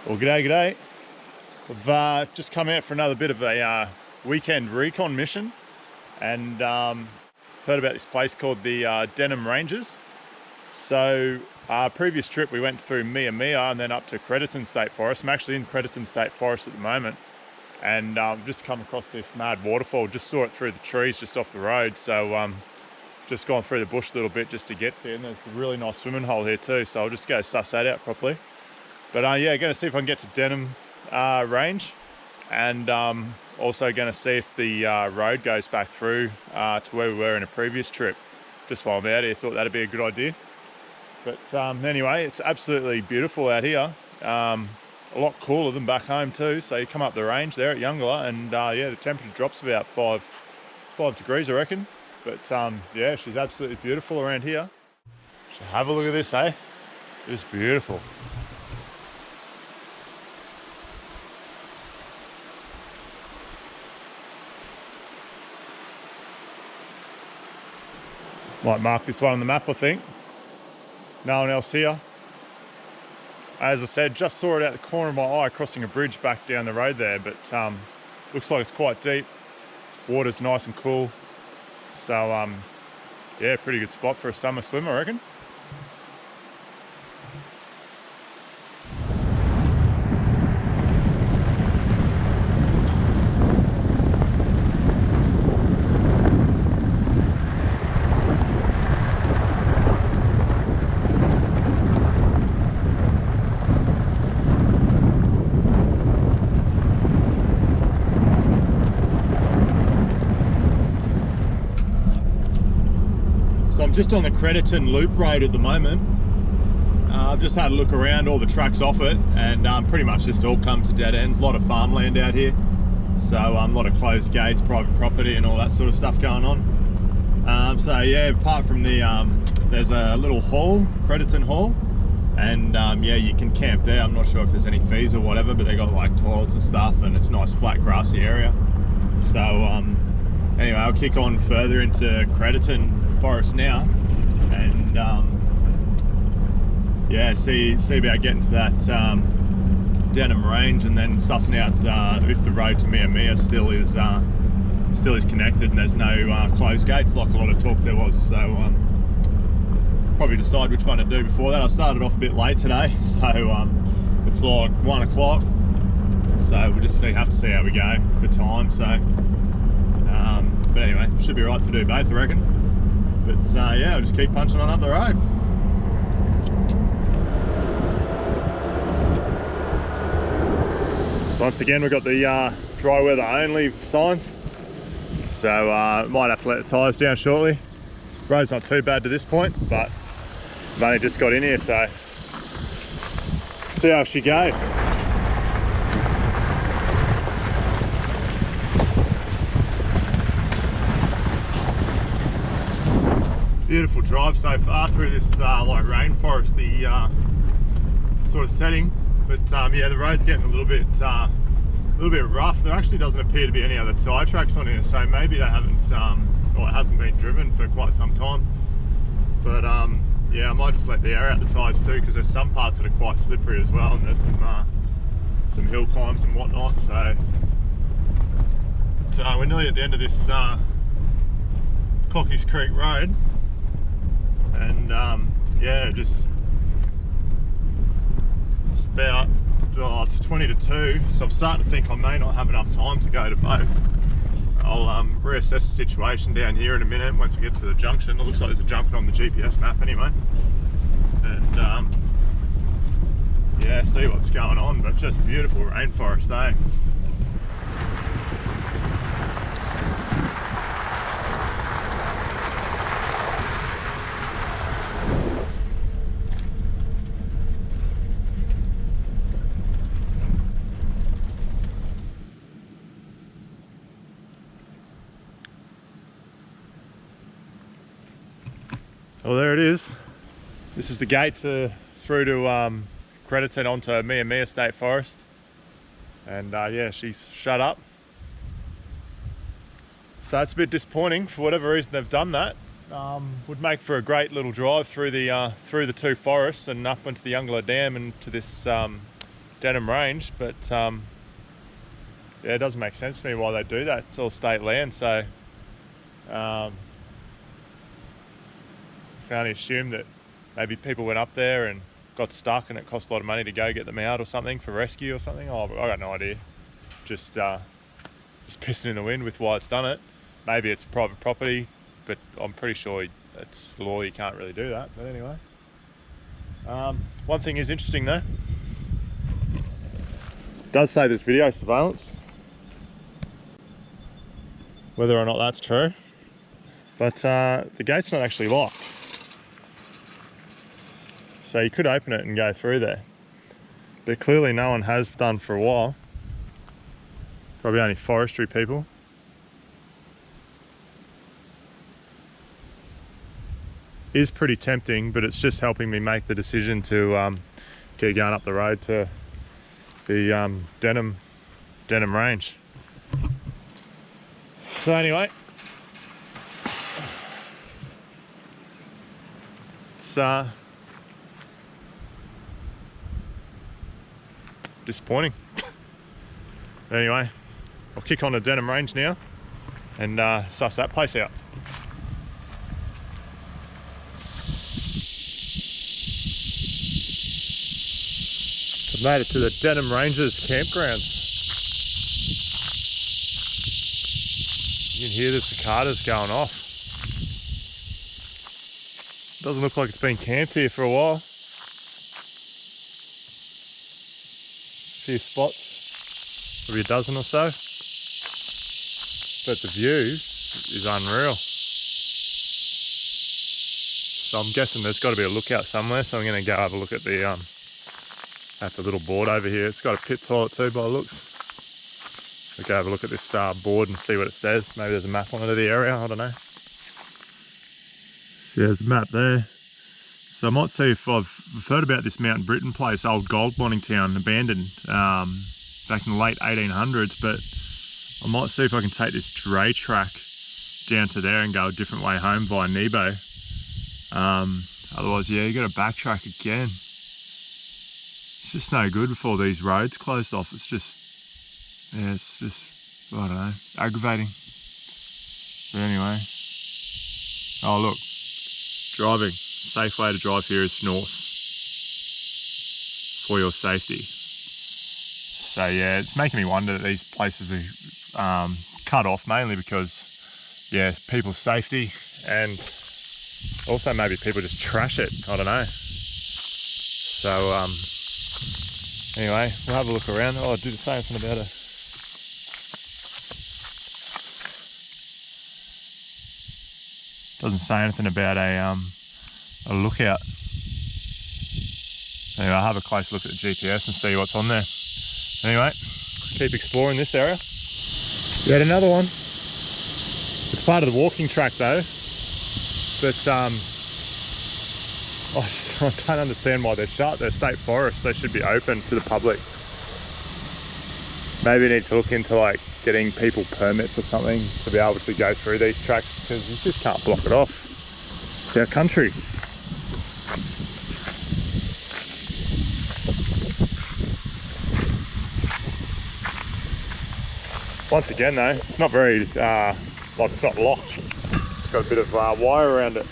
Well, g'day. We've just come out for another bit of a weekend recon mission, and heard about this place called the Denham Ranges. So our previous trip we went through Mia and then up to Crediton State Forest. I'm actually in Crediton State Forest at the moment, and just come across this mad waterfall. Just saw it through the trees just off the road, so just gone through the bush a little bit just to get to it. And there's a really nice swimming hole here too, so I'll just go suss that out properly. But yeah, going to see if I can get to Denham Range, and also going to see if the road goes back through to where we were in a previous trip. Just while I'm out here, thought that'd be a good idea. But anyway, it's absolutely beautiful out here. A lot cooler than back home too. So you come up the range there at Eungella, and yeah, the temperature drops about 5 degrees, I reckon. But yeah, she's absolutely beautiful around here. So have a look at this, eh? It's beautiful. Might mark this one on the map, I think. No one else here. As I said, just saw it out the corner of my eye crossing a bridge back down the road there, but looks like it's quite deep. Water's nice and cool. So yeah, pretty good spot for a summer swim, I reckon. I'm just on the Crediton Loop road at the moment. I've just had a look around all the tracks off it, and pretty much just all come to dead ends. A lot of farmland out here, so a lot of closed gates, private property and all that sort of stuff going on. So yeah, apart from the there's a little hall, Crediton Hall, and yeah, you can camp there. I'm not sure if there's any fees or whatever, but they got like toilets and stuff, and it's a nice flat grassy area. So anyway, I'll kick on further into Crediton Forest now, and yeah, see about getting to that Denham Range, and then sussing out if the road to Mia still is connected and there's no closed gates like a lot of talk there was. So probably decide which one to do before that. I started off a bit late today, so it's like 1 o'clock, so we'll just have to see how we go for time. So but anyway, should be right to do both, I reckon. But yeah, I'll just keep punching on up the road. So once again, we've got the dry weather only signs. So might have to let the tyres down shortly. Road's not too bad to this point, but I've only just got in here, so see how she goes. Beautiful drive so far through this like rainforesty sort of setting, but yeah, the road's getting a little bit rough. There actually doesn't appear to be any other tyre tracks on here, so maybe they haven't or it hasn't been driven for quite some time. But yeah, I might just let the air out the tyres too, because there's some parts that are quite slippery as well, and there's some hill climbs and whatnot. So we're nearly at the end of this Cockies Creek Road. And yeah, just it's about it's 20 to 2, so I'm starting to think I may not have enough time to go to both. I'll reassess the situation down here in a minute once we get to the junction. It looks like there's a junction on the GPS map anyway, and yeah, see what's going on. But just beautiful rainforest, eh? Well, there it is. This is the gate through to Crediton onto Mia State Forest, and yeah, she's shut up. So it's a bit disappointing. For whatever reason they've done that. Would make for a great little drive through the two forests and up into the Eungella Dam and to this Denham Range, but yeah, it doesn't make sense to me why they do that. It's all state land, so I can only assume that maybe people went up there and got stuck and it cost a lot of money to go get them out or something for rescue or something. Oh, I got no idea. Just pissing in the wind with why it's done it. Maybe it's private property, but I'm pretty sure it's law, you can't really do that. But anyway, one thing is interesting though. It does say there's video surveillance. Whether or not that's true, but the gate's not actually locked. So you could open it and go through there, but clearly no one has done for a while. Probably only forestry people. Is pretty tempting, but it's just helping me make the decision to keep going up the road to the Denham Range. So anyway, it's disappointing. Anyway, I'll kick on to Denham Range now and suss that place out. I've made it to the Denham Ranges campgrounds. You can hear the cicadas going off. Doesn't look like it's been camped here for a while. A few spots, maybe a dozen or so. But the view is unreal. So I'm guessing there's got to be a lookout somewhere, so I'm going to go have a look at the little board over here. It's got a pit toilet too by the looks. We'll go have a look at this board and see what it says. Maybe there's a map on it of the area, I don't know. So there's a map there. So I might see if I've heard about this Mount Britain place, old gold mining town, abandoned back in the late 1800s, but I might see if I can take this dray track down to there and go a different way home via Nebo. Otherwise, yeah, you got to backtrack again. It's just no good with all these roads closed off. It's just, yeah, it's just, I don't know, aggravating. But anyway, oh look, driving. Safe way to drive here is north for your safety. So yeah, it's making me wonder that these places are cut off mainly because, yeah, people's safety, and also maybe people just trash it, I don't know. So anyway, we'll have a look around. Oh, did it say anything about it? Doesn't say anything about a lookout. Anyway, I'll have a close look at the GPS and see what's on there. Anyway, keep exploring this area. Yet another one. It's part of the walking track though, but I don't understand why they're shut. They're state forests, they should be open to the public. Maybe we need to look into like getting people permits or something to be able to go through these tracks, because you just can't block it off. It's our country. Once again though, it's not very, like it's not locked. It's got a bit of wire around it.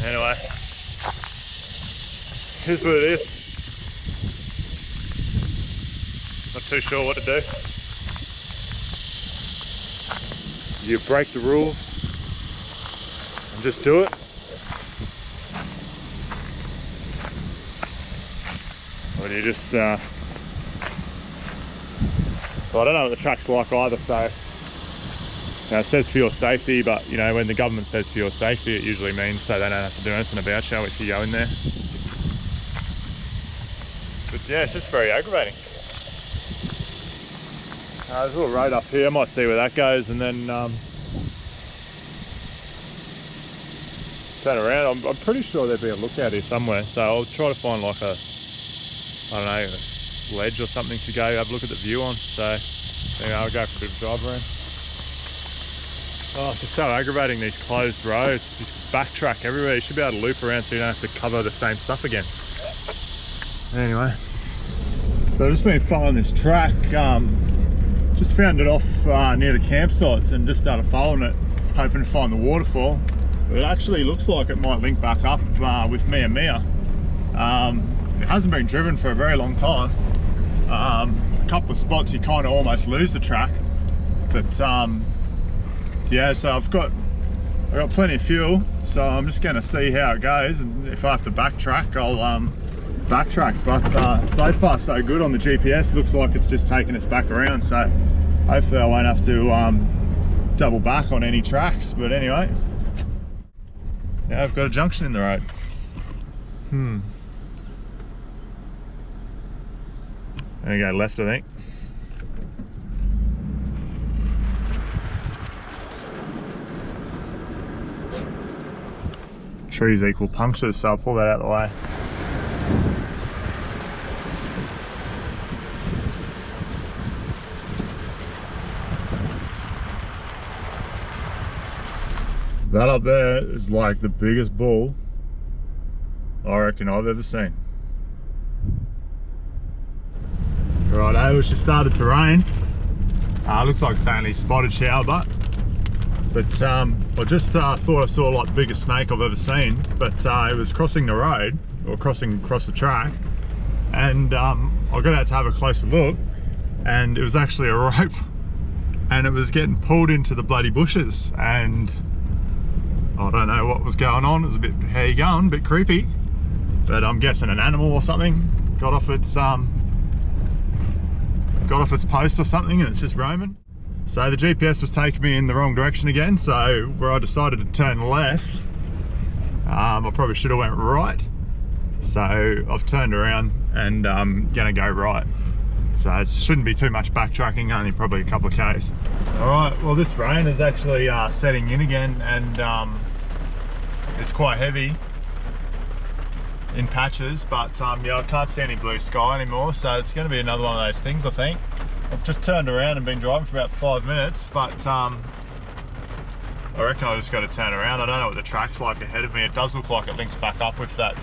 Anyway, here's what it is. Not too sure what to do. You break the rules and just do it. Or you just, well, I don't know what the track's like either, so, you know, it says for your safety, but you know, when the government says for your safety, it usually means so they don't have to do anything about you if you go in there. But yeah, it's just very aggravating. There's a little road up here, I might see where that goes, and then turn around. I'm pretty sure there'd be a lookout here somewhere, so I'll try to find like a, I don't know, a ledge or something to go have a look at the view on. So anyway, I'll go for a bit of drive around. Oh, it's just so aggravating, these closed roads. Just backtrack everywhere. You should be able to loop around so you don't have to cover the same stuff again. Anyway, so I've just been following this track. Just found it off near the campsites and just started following it, hoping to find the waterfall. But it actually looks like it might link back up with Mia. It hasn't been driven for a very long time. A couple of spots you kind of almost lose the track, but yeah, so I've got plenty of fuel, so I'm just going to see how it goes, and if I have to backtrack, I'll backtrack. But so far so good on the GPS. Looks like it's just taking us back around, so hopefully I won't have to double back on any tracks. But anyway, yeah, I've got a junction in the road. There you go, left I think. Trees equal punctures, so I'll pull that out of the way. That up there is like the biggest bull I reckon I've ever seen. Righto, it's just started to rain. Looks like it's only spotted shower butt. But I just thought I saw like the biggest snake I've ever seen, but it was crossing the road, or crossing across the track, and I got out to have a closer look, and it was actually a rope, and it was getting pulled into the bloody bushes, and I don't know what was going on. It was a bit, how you going, a bit creepy, but I'm guessing an animal or something got off its post or something, and it's just roaming. So the GPS was taking me in the wrong direction again, so where I decided to turn left, I probably should have went right. So I've turned around and I'm gonna go right. So it shouldn't be too much backtracking, only probably a couple of Ks. All right, well this rain is actually setting in again, and it's quite heavy in patches, but yeah, I can't see any blue sky anymore, so it's gonna be another one of those things, I think. I've just turned around and been driving for about 5 minutes, but I reckon I just got to turn around. I don't know what the track's like ahead of me. It does look like it links back up with that,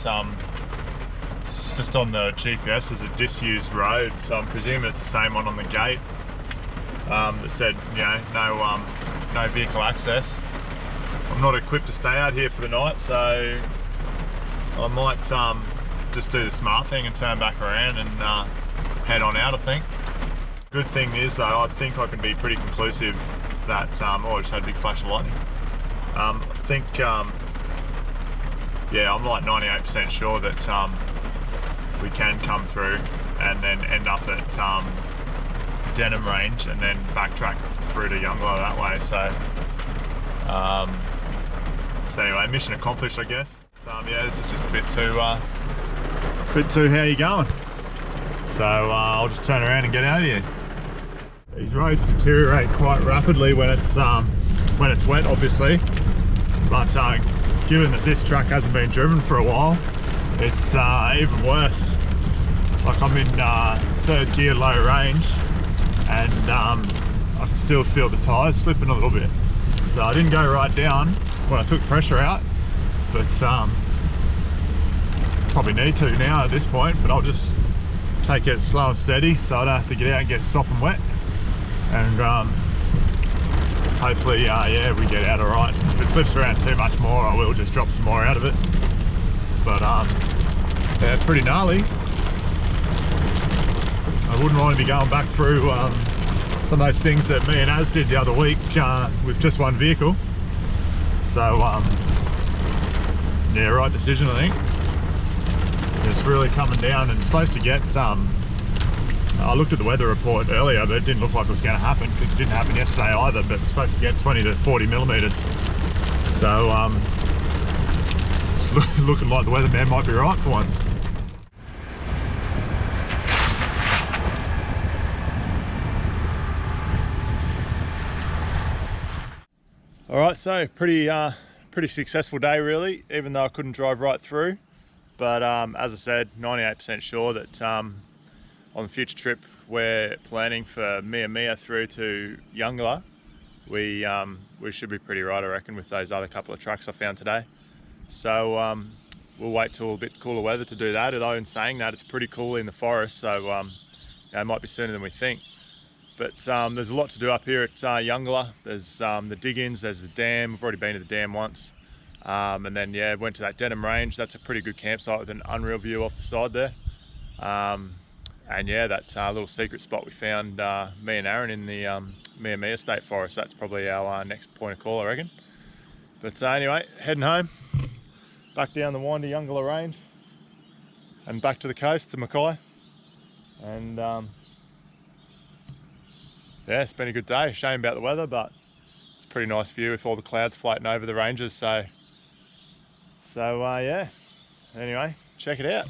it's just on the GPS as a disused road, so I'm presuming it's the same one on the gate that said, you know, no vehicle access. I'm not equipped to stay out here for the night, so I might just do the smart thing and turn back around and head on out, I think. Good thing is though, I think I can be pretty conclusive that, oh, I just had a big flash of lightning. I think, yeah, I'm like 98% sure that we can come through and then end up at Denham Range and then backtrack through to Eungella that way. So anyway, mission accomplished, I guess. So yeah, this is just a bit too how you going. So I'll just turn around and get out of here. These roads deteriorate quite rapidly when it's wet, obviously. But given that this track hasn't been driven for a while, it's even worse. Like I'm in third gear, low range, and I can still feel the tyres slipping a little bit. So I didn't go right down when I took pressure out, but probably need to now at this point. But I'll just take it slow and steady so I don't have to get out and get sopping wet, and hopefully yeah, we get out alright. If it slips around too much more, I will just drop some more out of it. But yeah, pretty gnarly. I wouldn't want to be going back through some of those things that me and Az did the other week with just one vehicle. So yeah, right decision, I think. It's really coming down, and it's supposed to get, I looked at the weather report earlier, but it didn't look like it was going to happen, because it didn't happen yesterday either, but it's supposed to get 20 to 40 millimeters. So it's looking like the weatherman might be right for once. Alright, so pretty successful day really, even though I couldn't drive right through. But as I said, 98% sure that on the future trip we're planning for Mia through to Eungella, we should be pretty right, I reckon, with those other couple of trucks I found today. So we'll wait till a bit cooler weather to do that. Although in saying that, it's pretty cool in the forest, so it might be sooner than we think. But there's a lot to do up here at Eungella. There's the dig-ins, there's the dam. We've already been to the dam once. And then, yeah, went to that Denham Range. That's a pretty good campsite with an unreal view off the side there. And yeah, that little secret spot we found, me and Aaron, in the Mia State Forest. That's probably our next point of call, I reckon. But anyway, heading home, back down the windy Eungella Range and back to the coast to Mackay. And yeah, it's been a good day. Shame about the weather, but it's a pretty nice view with all the clouds floating over the ranges. So yeah, anyway, check it out.